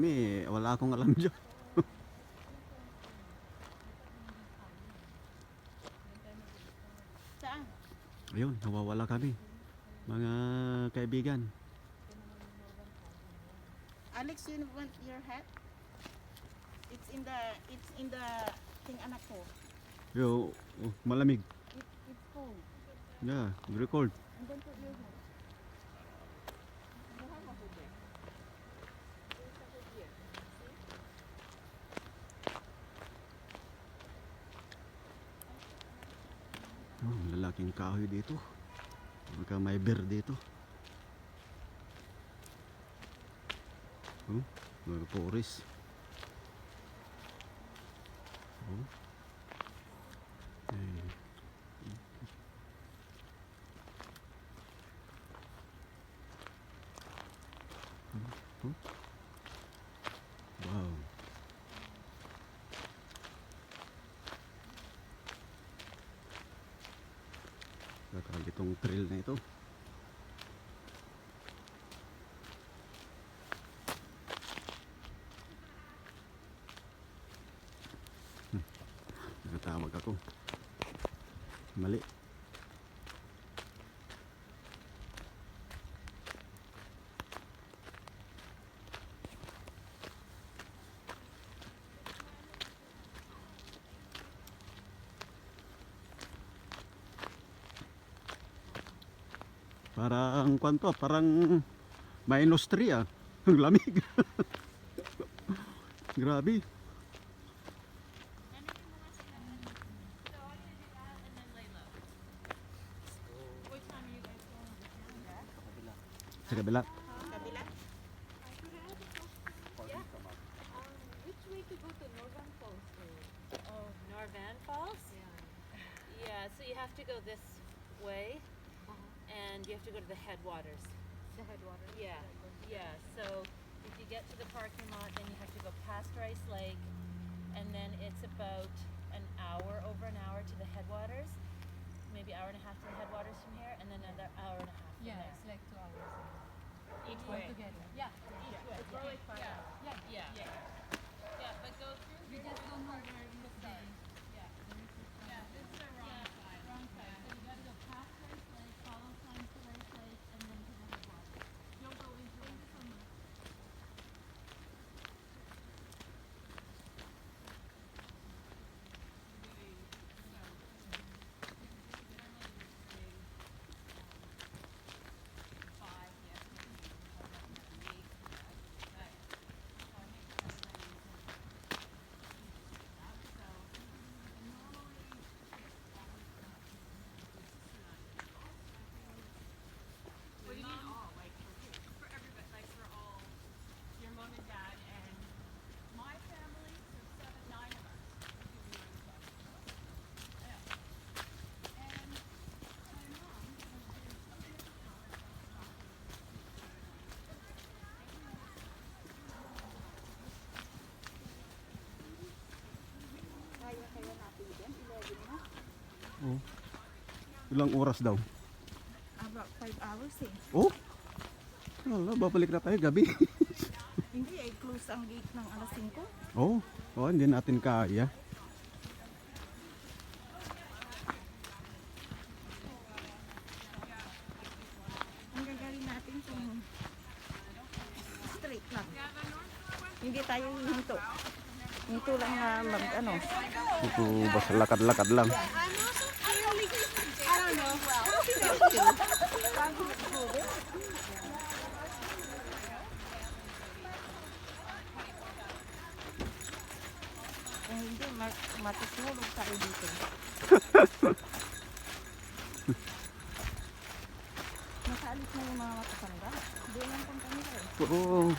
Wala akong alam dyan. Saan? Ayun, nawawala kami. Mga kaibigan. Alex, you want your hat? It's in the thing anak ko. Yo, malamig. It's cold. Yeah, very cold. And then put your hat. You have a hood there. There's a hood here. Oh, lalaking kahoy dito. Baka may bear dito. Oh, mga forest. Oh. Eh. Oh. Wow. Kakal itong trail na ito. Nakatawag ako. Mali. Parang kwanto, parang minus 3 ah. Ang lamig. Grabe. Sa kabila. Kabila? Which way to go to Norvan Falls? Oh, Norvan Falls? Yeah, so you have to go this way, and you have to go to the headwaters. The headwater. Yeah, yeah. So if you get to the parking lot, then you have to go past Rice Lake, and then it's about over an hour to the headwaters. Maybe hour and a half to the headwaters from here, and then another hour and a half from Yeah, there. it's like 2 hours Each way. together. Yeah, each way. It's always far. Yeah, yeah, yeah. Yeah, but go through. We just don't know where we stay. Yeah. Yeah, this is the wrong side. Wrong side. So we gotta go past Rice Lake, follow signs to Rice Lake, and then to the headwaters. You'll go into Rice Lake. What do you mean all? Like for everybody, like for all your mom and dad and my family, so 7, 9 of us. Yeah. And my mom Kaya natin din. 11 na. Oh. Ilang oras daw? About 5 hours eh. Oh. Wala, babalik na tayo gabi. Hindi ay close ang gate ng alas 5. Oh. Oh, hindi natin kaya. Ang gagawin natin kung straight lang. Hindi tayo hinto. Hinto lang na ano. Ito basta lakad-lakad lang. Kung hindi, matusulog tayo dito. Nasaalis na yung mga matatanda. Doon lang kung kami tayo. Oo.